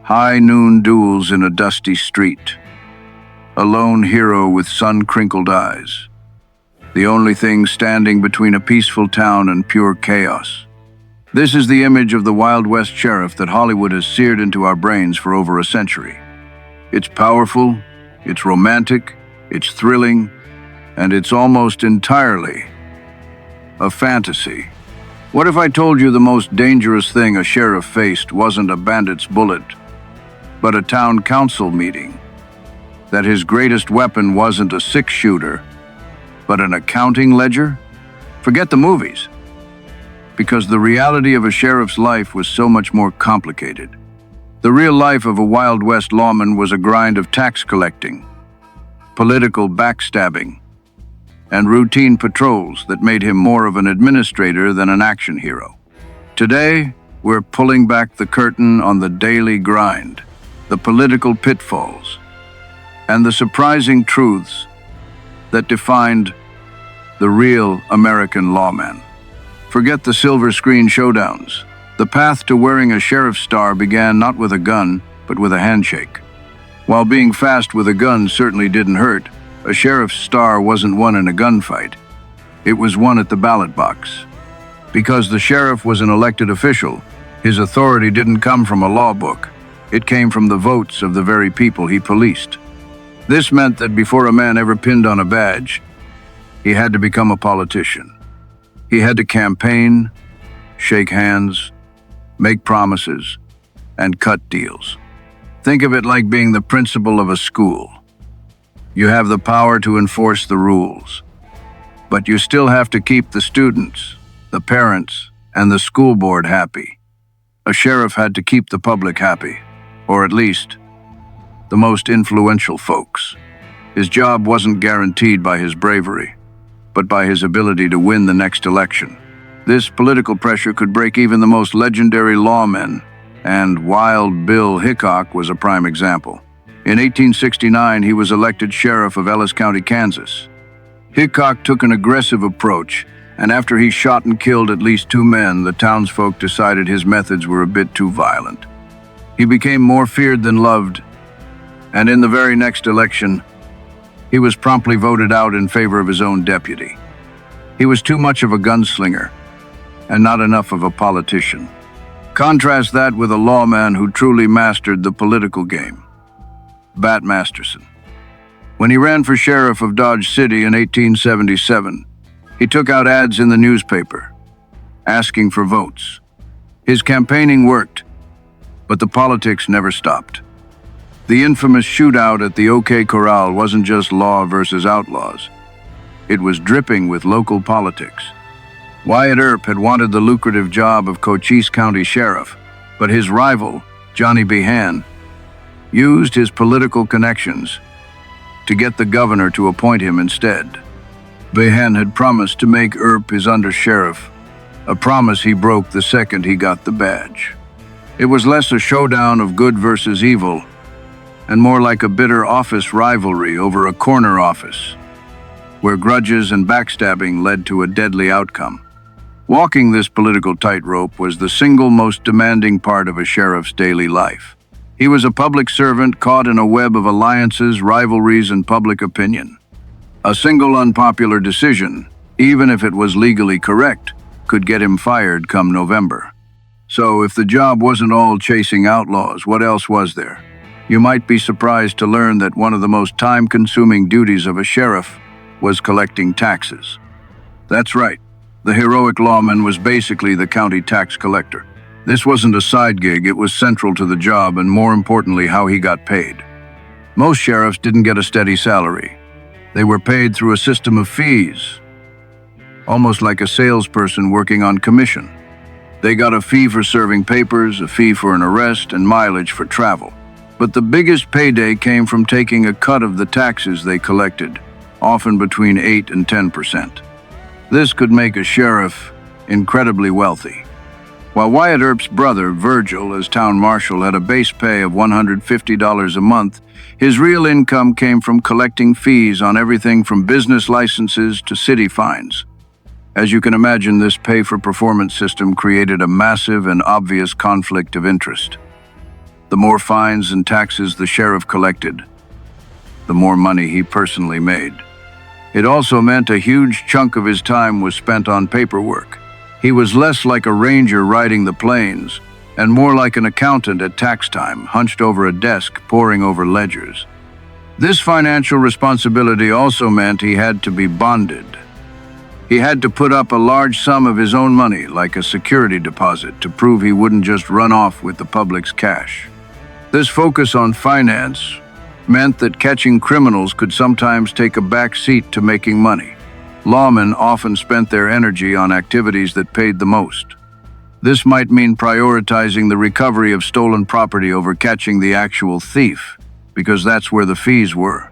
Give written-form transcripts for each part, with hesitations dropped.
High noon duels in a dusty street. A lone hero with sun-crinkled eyes. The only thing standing between a peaceful town and pure chaos. This is the image of the Wild West sheriff that Hollywood has seared into our brains for over a century. It's powerful, it's romantic, it's thrilling, and it's almost entirely a fantasy. What if I told you the most dangerous thing a sheriff faced wasn't a bandit's bullet, but a town council meeting? That his greatest weapon wasn't a six-shooter, but an accounting ledger? Forget the movies. Because the reality of a sheriff's life was so much more complicated. The real life of a Wild West lawman was a grind of tax collecting, political backstabbing, and routine patrols that made him more of an administrator than an action hero. Today, we're pulling back the curtain on the daily grind, the political pitfalls, and the surprising truths that defined the real American lawman. Forget the silver screen showdowns. The path to wearing a sheriff's star began not with a gun, but with a handshake. While being fast with a gun certainly didn't hurt, a sheriff's star wasn't won in a gunfight. It was won at the ballot box. Because the sheriff was an elected official, his authority didn't come from a law book. It came from the votes of the very people he policed. This meant that before a man ever pinned on a badge, he had to become a politician. He had to campaign, shake hands, make promises, and cut deals. Think of it like being the principal of a school. You have the power to enforce the rules, but you still have to keep the students, the parents, and the school board happy. A sheriff had to keep the public happy, or at least the most influential folks. His job wasn't guaranteed by his bravery, but by his ability to win the next election. This political pressure could break even the most legendary lawmen, and Wild Bill Hickok was a prime example. In 1869, he was elected sheriff of Ellis County, Kansas. Hickok took an aggressive approach, and after he shot and killed at least 2 men, the townsfolk decided his methods were a bit too violent. He became more feared than loved, and in the very next election, he was promptly voted out in favor of his own deputy. He was too much of a gunslinger, and not enough of a politician. Contrast that with a lawman who truly mastered the political game. Bat Masterson. When he ran for sheriff of Dodge City in 1877, he took out ads in the newspaper, asking for votes. His campaigning worked, but the politics never stopped. The infamous shootout at the OK Corral wasn't just law versus outlaws. It was dripping with local politics. Wyatt Earp had wanted the lucrative job of Cochise County Sheriff, but his rival, Johnny Behan, used his political connections to get the governor to appoint him instead. Behan had promised to make Earp his undersheriff, a promise he broke the second he got the badge. It was less a showdown of good versus evil, and more like a bitter office rivalry over a corner office, where grudges and backstabbing led to a deadly outcome. Walking this political tightrope was the single most demanding part of a sheriff's daily life. He was a public servant caught in a web of alliances, rivalries, and public opinion. A single unpopular decision, even if it was legally correct, could get him fired come November. So if the job wasn't all chasing outlaws, what else was there? You might be surprised to learn that one of the most time-consuming duties of a sheriff was collecting taxes. That's right. The heroic lawman was basically the county tax collector. This wasn't a side gig, it was central to the job and, more importantly, how he got paid. Most sheriffs didn't get a steady salary. They were paid through a system of fees, almost like a salesperson working on commission. They got a fee for serving papers, a fee for an arrest, and mileage for travel. But the biggest payday came from taking a cut of the taxes they collected, often between 8 and 10%. This could make a sheriff incredibly wealthy. While Wyatt Earp's brother, Virgil, as town marshal, had a base pay of $150 a month, his real income came from collecting fees on everything from business licenses to city fines. As you can imagine, this pay-for-performance system created a massive and obvious conflict of interest. The more fines and taxes the sheriff collected, the more money he personally made. It also meant a huge chunk of his time was spent on paperwork. He was less like a ranger riding the plains, and more like an accountant at tax time, hunched over a desk, poring over ledgers. This financial responsibility also meant he had to be bonded. He had to put up a large sum of his own money, like a security deposit, to prove he wouldn't just run off with the public's cash. This focus on finance meant that catching criminals could sometimes take a back seat to making money. Lawmen often spent their energy on activities that paid the most. This might mean prioritizing the recovery of stolen property over catching the actual thief, because that's where the fees were.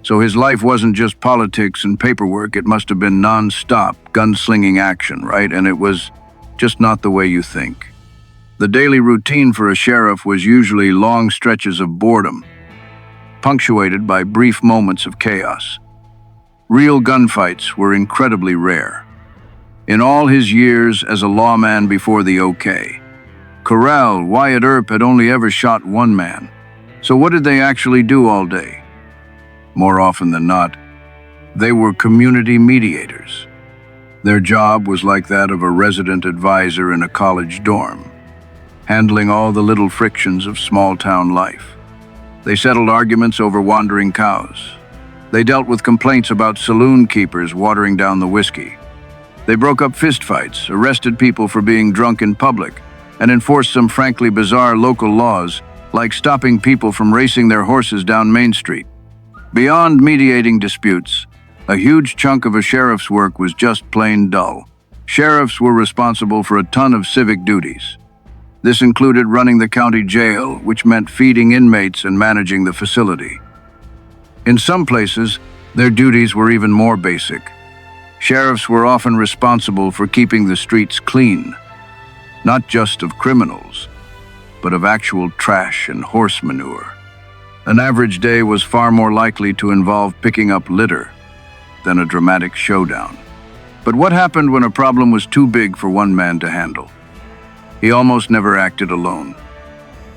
So his life wasn't just politics and paperwork, it must have been non-stop gunslinging action, right? And it was just not the way you think. The daily routine for a sheriff was usually long stretches of boredom, punctuated by brief moments of chaos. Real gunfights were incredibly rare. In all his years as a lawman before the OK, Corral, Wyatt Earp had only ever shot one man. So what did they actually do all day? More often than not, they were community mediators. Their job was like that of a resident advisor in a college dorm, handling all the little frictions of small-town life. They settled arguments over wandering cows. They dealt with complaints about saloon keepers watering down the whiskey. They broke up fistfights, arrested people for being drunk in public, and enforced some frankly bizarre local laws, like stopping people from racing their horses down Main Street. Beyond mediating disputes, a huge chunk of a sheriff's work was just plain dull. Sheriffs were responsible for a ton of civic duties. This included running the county jail, which meant feeding inmates and managing the facility. In some places, their duties were even more basic. Sheriffs were often responsible for keeping the streets clean, not just of criminals, but of actual trash and horse manure. An average day was far more likely to involve picking up litter than a dramatic showdown. But what happened when a problem was too big for one man to handle? He almost never acted alone.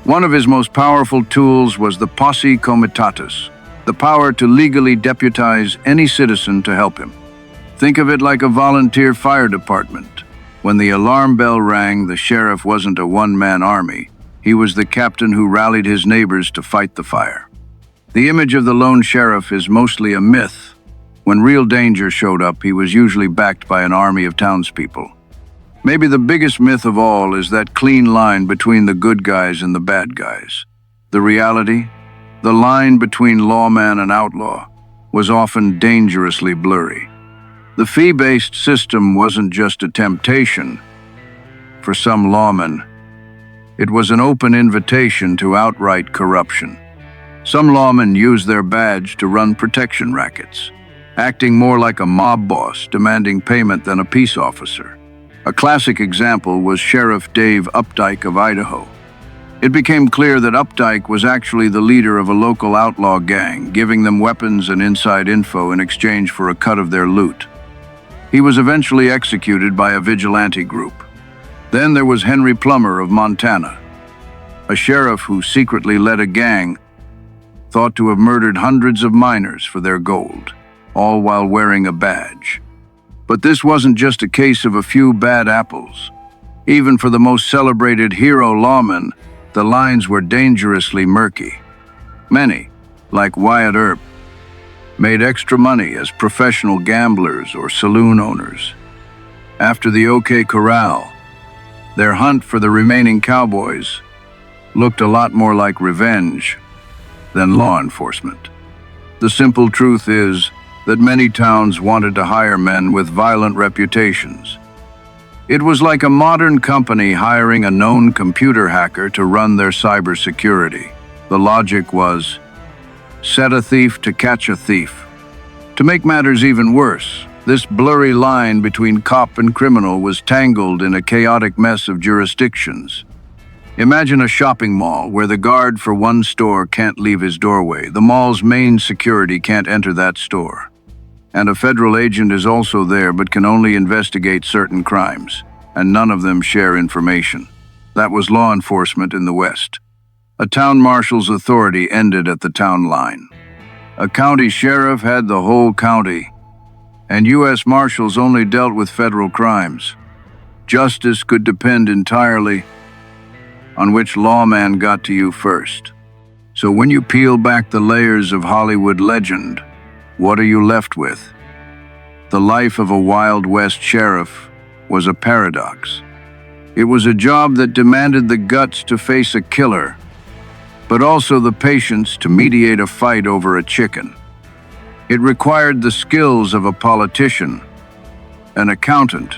One of his most powerful tools was the posse comitatus, the power to legally deputize any citizen to help him. Think of it like a volunteer fire department. When the alarm bell rang, the sheriff wasn't a one-man army. He was the captain who rallied his neighbors to fight the fire. The image of the lone sheriff is mostly a myth. When real danger showed up, he was usually backed by an army of townspeople. Maybe the biggest myth of all is that clean line between the good guys and the bad guys. The reality, the line between lawman and outlaw, was often dangerously blurry. The fee-based system wasn't just a temptation. For some lawmen, it was an open invitation to outright corruption. Some lawmen used their badge to run protection rackets, acting more like a mob boss demanding payment than a peace officer. A classic example was Sheriff Dave Updike of Idaho. It became clear that Updike was actually the leader of a local outlaw gang, giving them weapons and inside info in exchange for a cut of their loot. He was eventually executed by a vigilante group. Then there was Henry Plummer of Montana, a sheriff who secretly led a gang thought to have murdered hundreds of miners for their gold, all while wearing a badge. But this wasn't just a case of a few bad apples. Even for the most celebrated hero lawmen, the lines were dangerously murky. Many, like Wyatt Earp, made extra money as professional gamblers or saloon owners. After the OK Corral, their hunt for the remaining cowboys looked a lot more like revenge than law enforcement. The simple truth is that many towns wanted to hire men with violent reputations. It was like a modern company hiring a known computer hacker to run their cybersecurity. The logic was, set a thief to catch a thief. To make matters even worse, this blurry line between cop and criminal was tangled in a chaotic mess of jurisdictions. Imagine a shopping mall where the guard for one store can't leave his doorway. The mall's main security can't enter that store. And a federal agent is also there but can only investigate certain crimes, and none of them share information. That was law enforcement in the West. A town marshal's authority ended at the town line. A county sheriff had the whole county, and U.S. marshals only dealt with federal crimes. Justice could depend entirely on which lawman got to you first. So when you peel back the layers of Hollywood legend, what are you left with? The life of a Wild West sheriff was a paradox. It was a job that demanded the guts to face a killer, but also the patience to mediate a fight over a chicken. It required the skills of a politician, an accountant,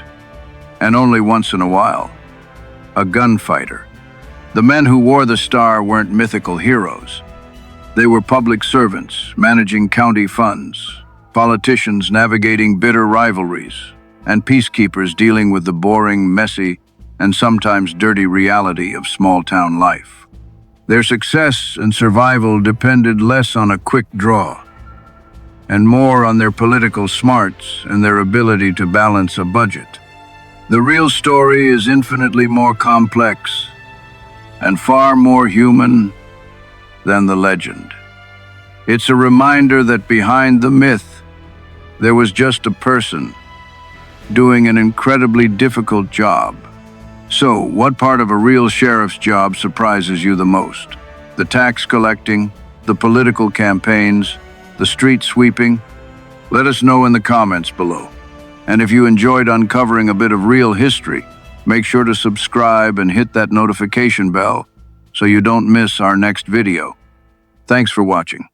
and only once in a while, a gunfighter. The men who wore the star weren't mythical heroes. They were public servants managing county funds, politicians navigating bitter rivalries, and peacekeepers dealing with the boring, messy, and sometimes dirty reality of small-town life. Their success and survival depended less on a quick draw, and more on their political smarts and their ability to balance a budget. The real story is infinitely more complex and far more human than the legend. It's a reminder that behind the myth, there was just a person doing an incredibly difficult job. So, what part of a real sheriff's job surprises you the most? The tax collecting, the political campaigns, the street sweeping? Let us know in the comments below. And if you enjoyed uncovering a bit of real history, make sure to subscribe and hit that notification bell so you don't miss our next video. Thanks for watching.